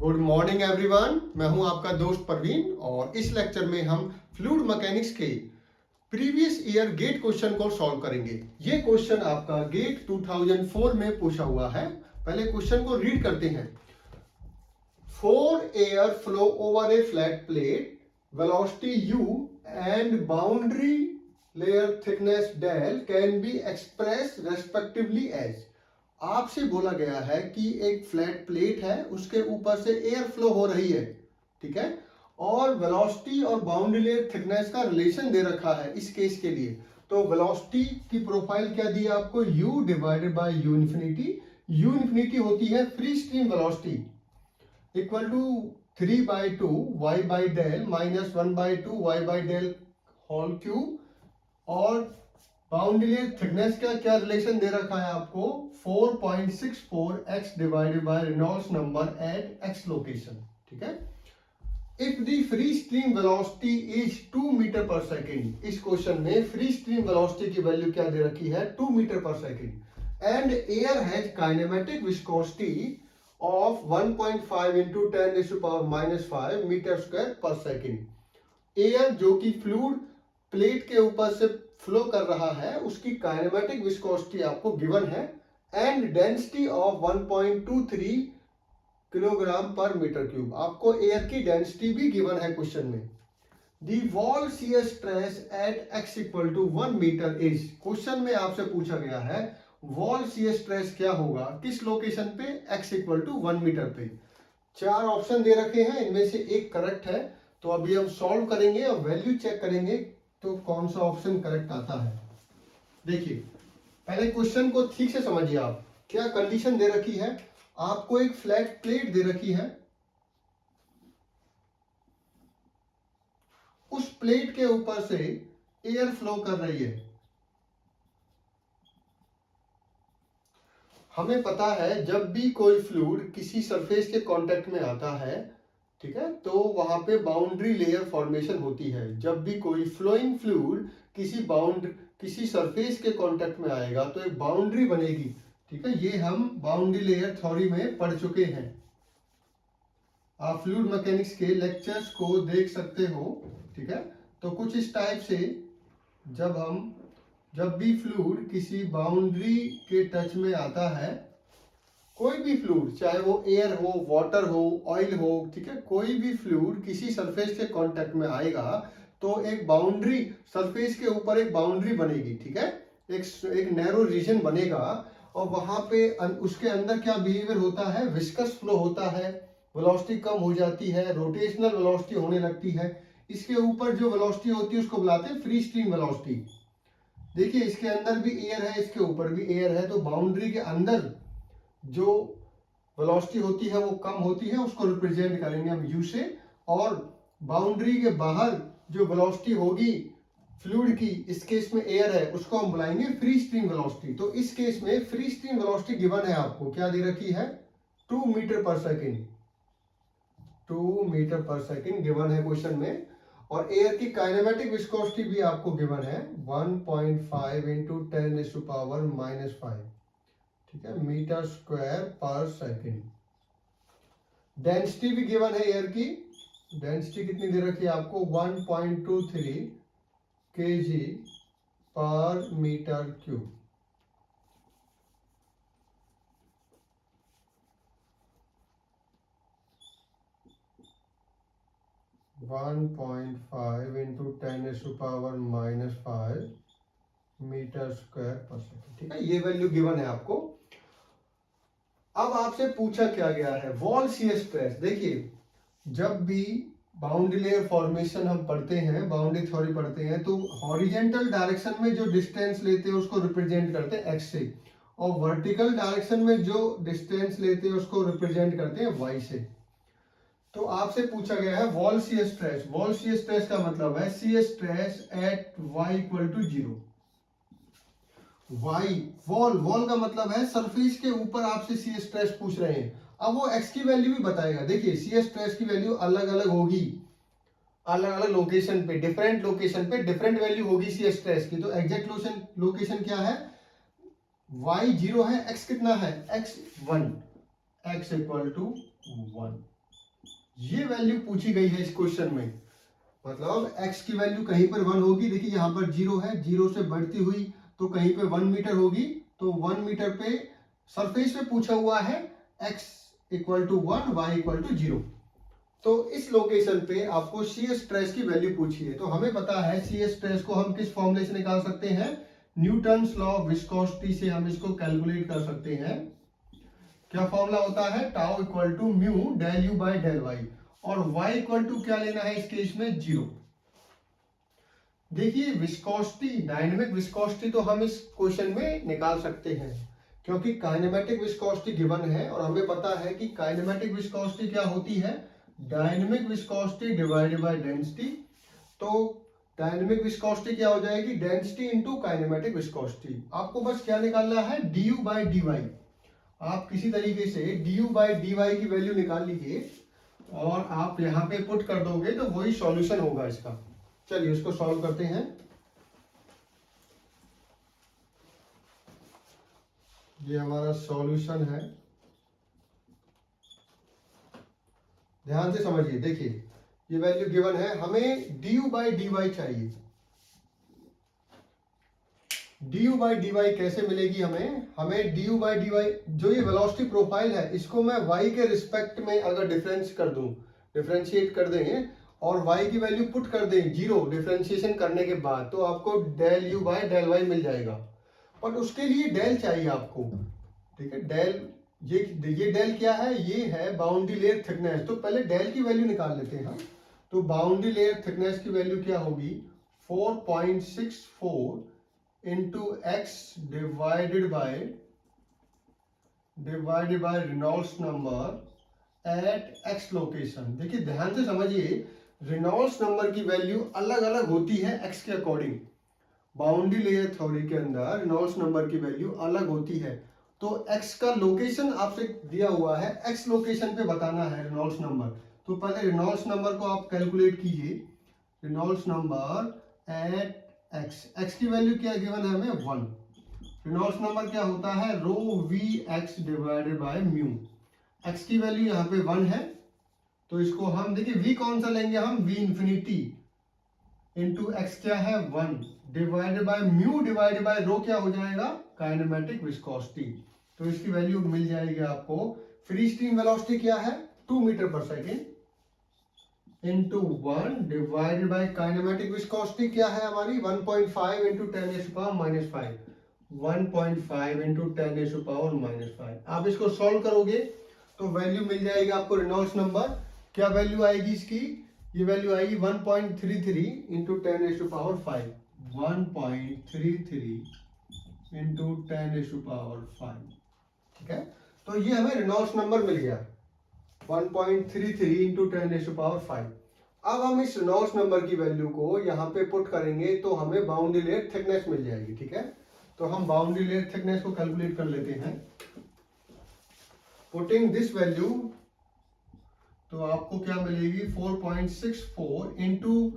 Good morning everyone, मैं हूं आपका दोस्त परवीन और इस लेक्चर में हम फ्लूइड मैकेनिक्स के प्रीवियस ईयर गेट क्वेश्चन को सॉल्व करेंगे। ये क्वेश्चन आपका गेट 2004 में पूछा हुआ है। पहले क्वेश्चन को रीड करते हैं। For air flow over A flat plate, velocity u and boundary layer thickness del can be expressed respectively as। आपसे बोला गया है कि एक फ्लैट प्लेट है, उसके ऊपर से एयर फ्लो हो रही है, ठीक है, और वेलोसिटी और बाउंड्री लेयर थिकनेस का रिलेशन दे रखा है इस केस के लिए। तो वेलोसिटी की प्रोफाइल क्या दी है आपको, u divided by u infinity. u infinity होती है free stream velocity equal to 3/2 y by del minus 1/2 y by del whole cube, और बाउंड्री लेयर थिकनेस का क्या रिलेशन दे रखा है आपको, 4.64 x divided by Reynolds number at x location, ठीक है। If the free stream velocity is 2 metre पर सेकेंड, इस क्वेश्चन में फ्री स्ट्रीम वेलोसिटी की वैल्यू क्या दे रखी है, 2 मीटर पर second, and air has kinematic viscosity of 1.5 into 10⁻⁻5 metre square पर सेकेंड। एयर जो कि फ्लूइड प्लेट के ऊपर से फ्लो कर रहा है, उसकी काइनेमेटिक विस्कोसिटी आपको गिवन है, एंड डेंसिटी ऑफ 1.23 किलोग्राम पर मीटर क्यूब। आपको एयर की डेंसिटी भी गिवन है क्वेश्चन में। The wall shear stress at x equal to 1 metre is. Question में आपसे पूछा गया है वॉल शियर स्ट्रेस क्या होगा, किस लोकेशन पे, x इक्वल टू 1 मीटर पे। 4 ऑप्शन दे रखे हैं, इनमें से एक करेक्ट है। तो अभी हम सॉल्व करेंगे और वैल्यू चेक करेंगे तो कौन सा ऑप्शन करेक्ट आता है। देखिए, पहले क्वेश्चन को ठीक से समझिए। आप क्या कंडीशन दे रखी है, आपको एक फ्लैट प्लेट दे रखी है, उस प्लेट के ऊपर से एयर फ्लो कर रही है। हमें पता है जब भी कोई फ्लूइड किसी सरफेस के कांटेक्ट में आता है, ठीक है, तो वहां पे बाउंड्री लेयर फॉर्मेशन होती है। जब भी कोई फ्लोइंग फ्लूइड किसी सरफेस के कांटेक्ट में आएगा तो एक बाउंड्री बनेगी, ठीक है। ये हम बाउंड्री लेयर थ्योरी में पढ़ चुके हैं, आप फ्लूइड मैकेनिक्स के लेक्चर्स को देख सकते हो, ठीक है। तो कुछ इस टाइप से जब भी फ्लूइड किसी बाउंड्री के टच में आता है, कोई भी फ्लूइड, चाहे वो एयर हो, वाटर हो, ऑयल हो, ठीक है, कोई भी फ्लूइड किसी सरफेस के कांटेक्ट में आएगा तो एक बाउंड्री, सरफेस के ऊपर एक बाउंड्री बनेगी, ठीक है, एक नैरो रीजन बनेगा, और वहां पे उसके अंदर क्या बिहेवियर होता है, विस्कस फ्लो होता है, वेलोसिटी कम हो जाती है, रोटेशनल वेलोसिटी होने लगती है। इसके ऊपर जो वेलोसिटी होती है उसको बुलाते हैं फ्री स्ट्रीम वेलोसिटी। देखिए, इसके अंदर भी एयर है, इसके ऊपर भी एयर है, तो बाउंड्री के अंदर जो वेलोसिटी होती है वो कम होती है, उसको रिप्रेजेंट करेंगे हम u से, और बाउंड्री के बाहर जो वेलोसिटी होगी फ्लूइड की, इस केस में एयर है, उसको हम बुलाएंगे फ्री स्ट्रीम वेलोसिटी। तो इस केस में फ्री स्ट्रीम वेलोसिटी गिवन है, आपको क्या दे रखी है, 2 मीटर पर सेकेंड, 2 मीटर पर सेकेंड गिवन है क्वेश्चन में। और एयर की काइनेमेटिक विस्कोसिटी भी आपको गिवन है 1.5 इंटू 10⁻⁻5, ठीक है, मीटर स्क्वायर पर सेकेंड। डेंसिटी भी गिवन है एयर की, डेंसिटी कितनी दे रखी है आपको, 1.23 kg पर metre cube. One point five into 10⁻⁻5 metre square पर सेकेंड, ठीक है, ये वैल्यू गिवन है आपको। अब आपसे पूछा क्या गया है, वॉल शियर स्ट्रेस। देखिए, जब भी बाउंड्री लेयर फॉर्मेशन हम पढ़ते हैं, बाउंड्री थ्योरी पढ़ते हैं, तो हॉरिजेंटल डायरेक्शन में जो डिस्टेंस लेते हैं उसको रिप्रेजेंट करते हैं x से, और वर्टिकल डायरेक्शन में जो डिस्टेंस लेते हैं उसको रिप्रेजेंट करते हैं y से। तो आपसे पूछा गया है wall shear stress. Wall shear stress का मतलब है shear stress at y equal to 0। Wall का मतलब है सरफेस के ऊपर आपसे शियर स्ट्रेस पूछ रहे हैं। अब वो x की वैल्यू भी बताएगा। देखिए, शियर स्ट्रेस की वैल्यू अलग अलग होगी, अलग अलग लोकेशन पे, डिफरेंट लोकेशन पे डिफरेंट वैल्यू होगी शियर स्ट्रेस की। तो एग्जैक्ट लोकेशन क्या है, y 0 है, x कितना है, x 1, x इक्वल टू 1, ये वैल्यू पूछी गई है इस क्वेश्चन में, मतलब x की वैल्यू कहीं पर 1 होगी, देखिए यहाँ पर 0 है, 0 से बढ़ती हुई तो कहीं पे 1 मीटर होगी, तो 1 मीटर पे सरफेस पे पूछा हुआ है x equal to 1, y equal to 0। तो इस लोकेशन पे आपको शीयर स्ट्रेस की वैल्यू पूछी है, तो हमें पता है शीयर स्ट्रेस को हम किस फॉर्मूले से निकाल सकते हैं, न्यूटन्स लॉ ऑफ विस्कोसिटी से हम इसको कैलकुलेट कर सकते हैं। क्या फॉर्मूला होता है, tau equal to mu del u by del y, और y इक्वल टू क्या लेना है इस केस में, 0। देखिए विस्कोसिटी, डायनेमिक विस्कोसिटी तो हम इस क्वेश्चन में निकाल सकते हैं क्योंकि काइनेमेटिक विस्कोसिटी गिवन है, और हमें पता है कि काइनेमेटिक विस्कोसिटी क्या होती है, dynamic viscosity divided by density. तो डायनेमिक विस्कोसिटी क्या हो जाएगी, डेंसिटी इनटू काइनेमेटिक विस्कोसिटी। आपको बस क्या निकालना है, du बाय dy। आप किसी तरीके से du बाय dy की वैल्यू निकाल लीजिए और आप यहाँ पे पुट कर दोगे तो वही सॉल्यूशन होगा इसका। चलिए उसको सॉल्व करते हैं। ये हमारा सॉल्यूशन है, ध्यान से समझिए। देखिए ये वैल्यू गिवन है, हमें du बाय dy चाहिए। du बाय dy कैसे मिलेगी हमें du बाय dy, जो ये वेलोसिटी प्रोफाइल है इसको मैं y के रिस्पेक्ट में अगर डिफरेंशिएट कर दें और y की वैल्यू पुट कर दें 0 डिफरेंशिएशन करने के बाद, तो आपको del u by del y मिल जाएगा। पर उसके लिए डेल चाहिए आपको, ठीक है। डेल, ये डेल क्या है, ये है बाउंड्री लेयर थिकनेस। तो पहले डेल की वैल्यू निकाल लेते हैं हम। तो बाउंड्री लेयर थिकनेस की वैल्यू क्या होगी, 4.64 into x divided by Reynolds number at x location. देखिए ध्यान से समझिए, रेनॉल्ड्स नंबर की वैल्यू अलग अलग होती है एक्स के अकॉर्डिंग। बाउंड्री लेयर थ्योरी के अंदर रेनॉल्ड्स नंबर की वैल्यू अलग होती है। तो x का लोकेशन आपसे दिया हुआ है, x लोकेशन पे बताना है रेनॉल्ड्स नंबर। तो पहले रेनॉल्ड्स नंबर को आप कैलकुलेट कीजिए, रेनॉल्ड्स नंबर एट x की वैल्यू क्या गिवन है हमें, 1। रेनॉल्ड्स नंबर क्या होता है, rho V x divided by mu. x की वैल्यू यहाँ पे 1 है, तो इसको हम देखिए v कौन सा लेंगे हम, v इंफिनिटी इंटू एक्स क्या है 1 divided by mu divided by rho क्या हो जाएगा, काइनेमेटिक विस्कोसिटी। तो इसकी वैल्यू मिल जाएगी आपको। फ्री स्ट्रीम वेलोसिटी क्या है, 2 मीटर पर second into 1 divided bye kinematic viscosity क्या है हमारी, 1.5 इंटू 10⁻⁻5, 1.5 इंटू 10⁻⁻5। आप इसको सॉल्व करोगे तो वैल्यू मिल जाएगी आपको रेनॉल्ड्स नंबर। क्या वैल्यू आएगी इसकी, ये वैल्यू आएगी 1.33 इंटू 10⁻5, 1.33 इंटू 10⁻5, ठीक है। तो ये हमें रेनॉल्ड्स नंबर मिल गया 1.33 इंटू 10⁻5। अब हम इस रेनॉल्ड्स नंबर की वैल्यू को यहाँ पे पुट करेंगे तो हमें बाउंड्री लेयर थिकनेस मिल जाएगी, ठीक है। तो हम बाउंड्री लेयर थिकनेस को कैलकुलेट कर लेते हैं। पुटिंग दिस वैल्यू, तो आपको क्या मिलेगी, 4.64 इंटू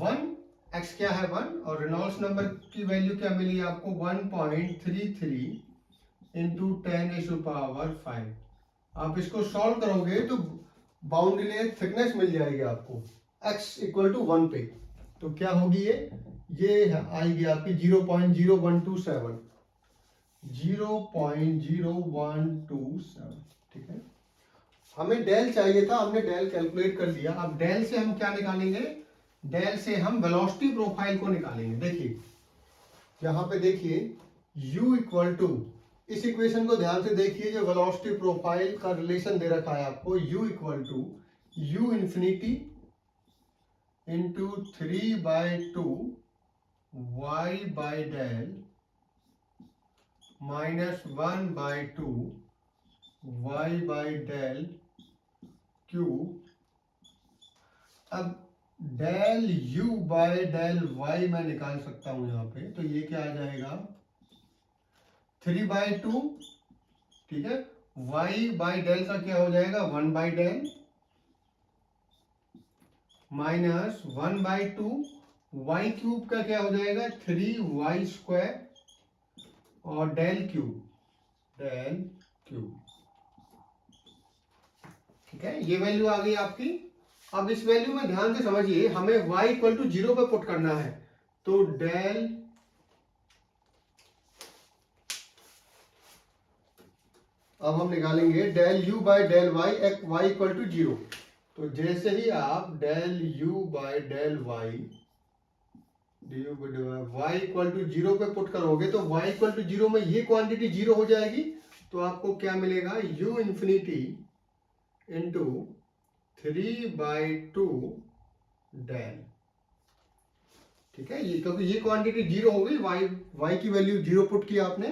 1, एक्स क्या है 1, और रेनॉल्ड्स नंबर की वैल्यू क्या मिली आपको, 1.33 इंटू 10⁻5। आप इसको सॉल्व करोगे तो बाउंड्री लेयर थिकनेस मिल जाएगी आपको x इक्वल टू 1 पे। तो क्या होगी ये आएगी आपकी 0.0127, 0.0127, ठीक है। हमें डेल चाहिए था, हमने डेल कैलकुलेट कर लिया। अब डेल से हम क्या निकालेंगे, डेल से हम वेलोसिटी प्रोफाइल को निकालेंगे। देखिए यहां पे देखिए u इक्वल टू, इस इक्वेशन को ध्यान से देखिए, जो वेलोसिटी प्रोफाइल का रिलेशन दे रखा है आपको, u equal to u infinity into 3/2 y by del minus 1/2 y by del cube. अब del u by del y मैं निकाल सकता हूं यहां पे, तो ये क्या आ जाएगा 3/2, ठीक है। y बाय डेल का क्या हो जाएगा 1/डेल माइनस 1/2 y क्यूब का क्या हो जाएगा 3y², और डेल क्यूब, ठीक ठीक है, ये वैल्यू आ गई आपकी। अब इस वैल्यू में ध्यान से समझिए, हमें y इक्वल टू 0 पे पुट करना है, तो डेल अब हम निकालेंगे del u by del y y equal to 0। तो जैसे ही आप del u by del y y equal to 0 पे पुट करोगे तो y इक्वल टू 0 में ये क्वांटिटी 0 हो जाएगी, तो आपको क्या मिलेगा, u इंफिनिटी इंटू 3/2 डेल। ठीक है, ये क्योंकि ये क्वांटिटी 0 हो गई, y की वैल्यू 0 पुट किया आपने,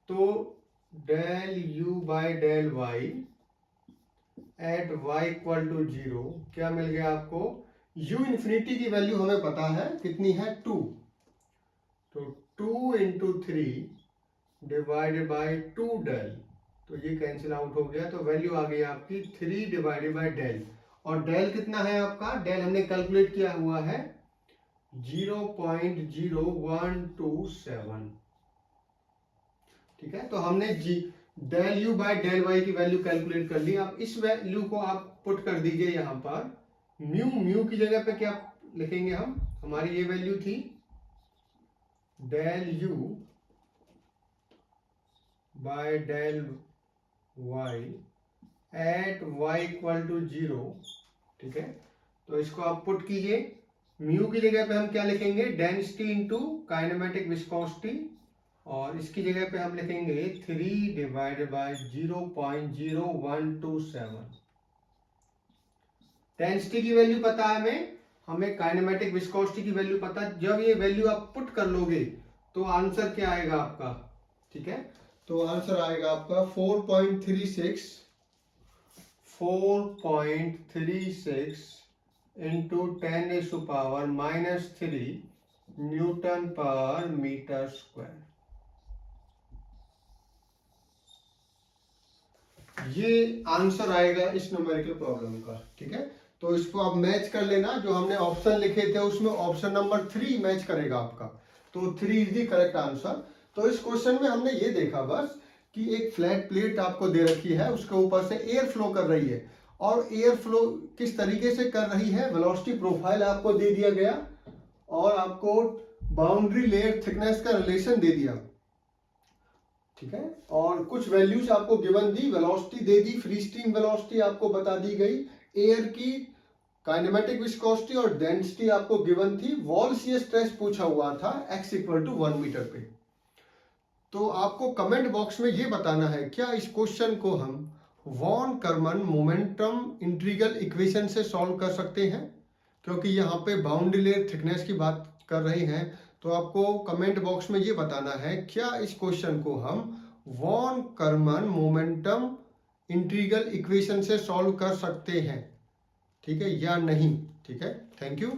तो del u by del y at y equal to 0 क्या मिल गया आपको, u इंफिनिटी की वैल्यू हमें पता है कितनी है, 2, तो 2 इंटू 3 डिवाइडेड बाई 2 डेल, तो ये कैंसिल आउट हो गया, तो वैल्यू आ गई आपकी 3 डिवाइडेड बाई डेल। और डेल कितना है आपका, डेल हमने कैलकुलेट किया हुआ है 0.0127। ठीक है, तो हमने del u by del y की वैल्यू कैलकुलेट कर ली। अब इस वैल्यू को आप पुट कर दीजिए यहां पर, म्यू की जगह पे क्या लिखेंगे हम, हमारी ये वैल्यू थी del u by del y at y equal to 0। ठीक है, तो इसको आप पुट कीजिए, म्यू की जगह पे हम क्या लिखेंगे, डेंसिटी इंटू काइनेमेटिक विस्कोसिटी, और इसकी जगह पे हम लिखेंगे 3 डिवाइडेड बाय 0.0127। डेंसिटी की वैल्यू पता है हमें काइनेमेटिक विस्कोसिटी की वैल्यू पता है। जब ये वैल्यू आप पुट कर लोगे तो आंसर क्या आएगा आपका, ठीक है, तो आंसर आएगा आपका 4.36 इंटू 10⁻³ न्यूटन पर मीटर स्क्वायर। ये आंसर आएगा इस न्यूमेरिकल प्रॉब्लम का। ठीक है, तो इसको आप मैच कर लेना, जो हमने ऑप्शन लिखे थे उसमें ऑप्शन नंबर 3 मैच करेगा आपका, तो 3 इज द करेक्ट आंसर। तो इस क्वेश्चन में हमने ये देखा बस कि एक फ्लैट प्लेट आपको दे रखी है, उसके ऊपर से एयर फ्लो कर रही है, और एयर फ्लो किस तरीके से कर रही है, वेलोसिटी प्रोफाइल आपको दे दिया गया, और आपको बाउंड्री लेयर थिकनेस का रिलेशन दे दिया। ठीक है, और कुछ वैल्यूज आपको given the, velocity they the, free stream velocity आपको बता दी गई, एयर की काइनेमेटिक विस्कोसिटी और डेंसिटी आपको गिवन थी, वॉल शियर स्ट्रेस पूछा हुआ था x इक्वल टू 1 मीटर पे। तो आपको कमेंट बॉक्स में ये बताना है क्या इस क्वेश्चन को हम Von Karman momentum integral equation से सॉल्व कर सकते हैं, क्योंकि यहाँ पे बाउंड्री लेयर थिकनेस की बात कर रहे हैं। तो आपको कमेंट बॉक्स में ये बताना है क्या इस क्वेश्चन को हम Von Karman momentum integral equation से सॉल्व कर सकते हैं, ठीक है या नहीं। ठीक है, थैंक यू।